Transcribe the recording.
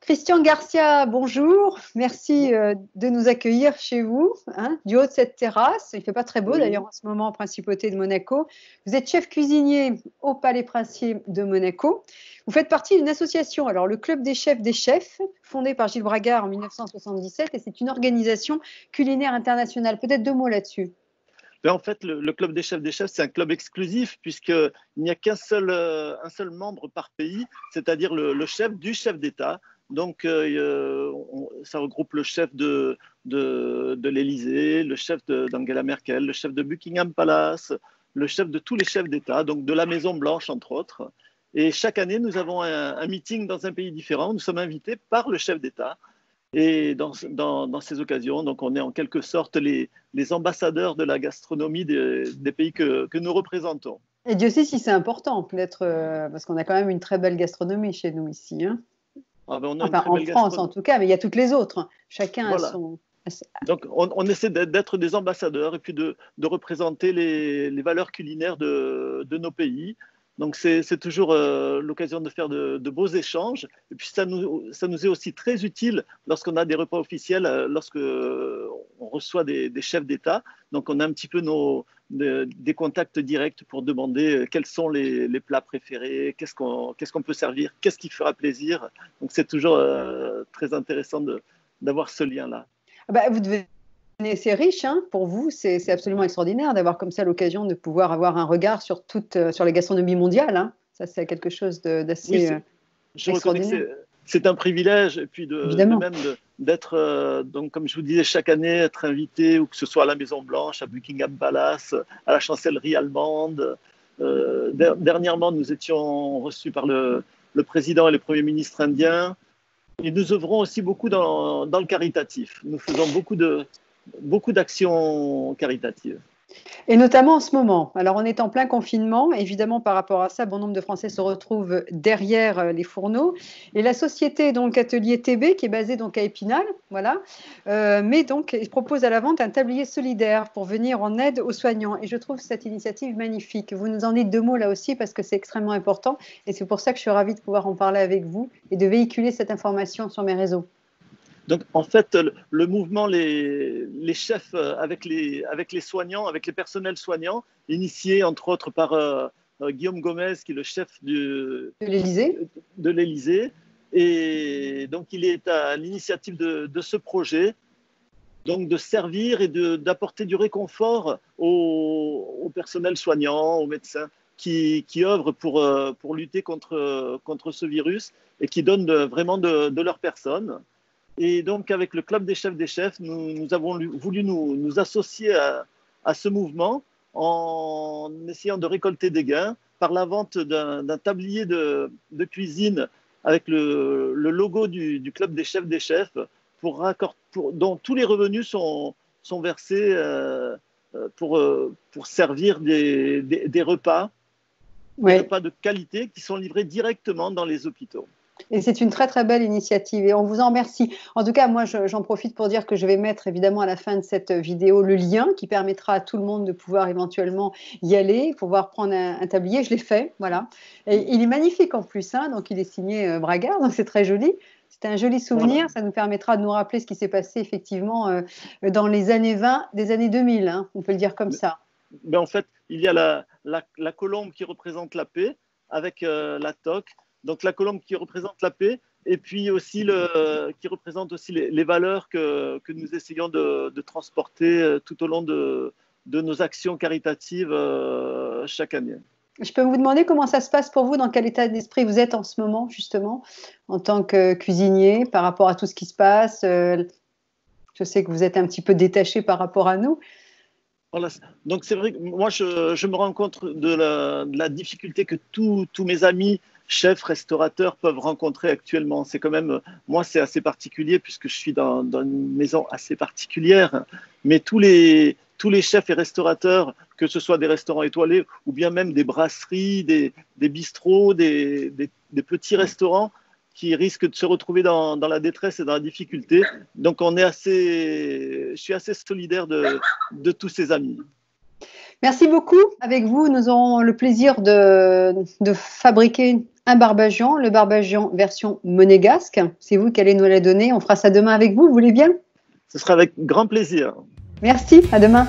Christian Garcia, bonjour. Merci de nous accueillir chez vous, hein, du haut de cette terrasse. Il ne fait pas très beau d'ailleurs en ce moment en Principauté de Monaco. Vous êtes chef cuisinier au Palais Princier de Monaco. Vous faites partie d'une association, alors le Club des chefs, fondé par Gilles Bragard en 1977, et c'est une organisation culinaire internationale. Peut-être deux mots là-dessus. En fait, le Club des chefs, c'est un club exclusif puisqu'il n'y a un seul membre par pays, c'est-à-dire le chef du chef d'État. Donc, ça regroupe le chef de l'Élysée, le chef d'Angela Merkel, le chef de Buckingham Palace, le chef de tous les chefs d'État, donc de la Maison Blanche, entre autres. Et chaque année, nous avons un meeting dans un pays différent. Nous sommes invités par le chef d'État. Et dans ces occasions, donc on est en quelque sorte les ambassadeurs de la gastronomie des pays que nous représentons. Et Dieu sait si c'est important, peut-être, parce qu'on a quand même une très belle gastronomie chez nous ici. Hein. Ah ben en France en tout cas, mais il y a toutes les autres. Hein. Chacun voilà. a son... Donc on essaie d'être des ambassadeurs et puis de représenter les valeurs culinaires de nos pays. Donc c'est toujours l'occasion de faire de beaux échanges. Et puis ça nous est aussi très utile lorsqu'on a des repas officiels, lorsque on reçoit des chefs d'État. Donc on a un petit peu des contacts directs pour demander quels sont les plats préférés, qu'est-ce qu'on peut servir, qu'est-ce qui fera plaisir. Donc c'est toujours très intéressant d'avoir ce lien-là. Bah, vous devez... C'est riche, hein, pour vous, c'est absolument extraordinaire d'avoir comme ça l'occasion de pouvoir avoir un regard sur la gastronomie mondiale. Hein. Ça, c'est quelque chose d'assez extraordinaire. C'est un privilège, et puis d'être, donc comme je vous disais, chaque année, être invité, ou que ce soit à la Maison Blanche, à Buckingham Palace, à la chancellerie allemande. Dernièrement, nous étions reçus par le président et le premier ministre indien. Et nous œuvrons aussi beaucoup dans le caritatif. Nous faisons beaucoup d'actions caritatives. Et notamment en ce moment. Alors, on est en plein confinement. Évidemment, par rapport à ça, bon nombre de Français se retrouvent derrière les fourneaux. Et la société, donc, Atelier TB, qui est basée donc à Épinal, voilà, mais donc, il propose à la vente un tablier solidaire pour venir en aide aux soignants. Et je trouve cette initiative magnifique. Vous nous en dites deux mots là aussi, parce que c'est extrêmement important. Et c'est pour ça que je suis ravie de pouvoir en parler avec vous et de véhiculer cette information sur mes réseaux. Donc, en fait, le mouvement, les chefs avec les soignants, avec les personnels soignants, initié entre autres par Guillaume Gomez, qui est le chef de l'Élysée. Et donc, il est à l'initiative de ce projet, donc de servir et d'apporter du réconfort aux personnels soignants, aux médecins qui œuvrent pour lutter contre ce virus et qui donnent vraiment de leur personne. Et donc, avec le Club des chefs, nous avons voulu nous associer à ce mouvement en essayant de récolter des gains par la vente d'un tablier de cuisine avec le logo du Club des chefs, dont tous les revenus sont versés pour servir des repas, des repas de qualité qui sont livrés directement dans les hôpitaux. Et c'est une très, très belle initiative et on vous en remercie. En tout cas, moi, j'en profite pour dire que je vais mettre évidemment à la fin de cette vidéo le lien qui permettra à tout le monde de pouvoir éventuellement y aller, pouvoir prendre un tablier. Je l'ai fait, voilà. Et il est magnifique en plus, hein, donc il est signé Bragard, donc c'est très joli. C'est un joli souvenir, voilà. Ça nous permettra de nous rappeler ce qui s'est passé effectivement dans les années 20, des années 2000, hein, on peut le dire comme ça. Mais en fait, il y a la colombe qui représente la paix avec la toque. Donc la colombe qui représente la paix et puis aussi qui représente aussi les valeurs que nous essayons de transporter tout au long de nos actions caritatives chaque année. Je peux vous demander comment ça se passe pour vous, dans quel état d'esprit vous êtes en ce moment justement en tant que cuisinier par rapport à tout ce qui se passe. Je sais que vous êtes un petit peu détaché par rapport à nous. Voilà. Donc c'est vrai que moi je me rends compte de la difficulté que tous mes amis chefs, restaurateurs peuvent rencontrer actuellement. C'est quand même, moi c'est assez particulier puisque je suis dans une maison assez particulière, mais tous les chefs et restaurateurs, que ce soit des restaurants étoilés ou bien même des brasseries, des bistrots, des petits restaurants qui risquent de se retrouver dans la détresse et dans la difficulté. Donc je suis assez solidaire de tous ces amis. Merci beaucoup. Avec vous, nous aurons le plaisir de fabriquer un barbagian, le barbagian version monégasque. C'est vous qui allez nous la donner. On fera ça demain avec vous, vous voulez bien? Ce sera avec grand plaisir. Merci, à demain.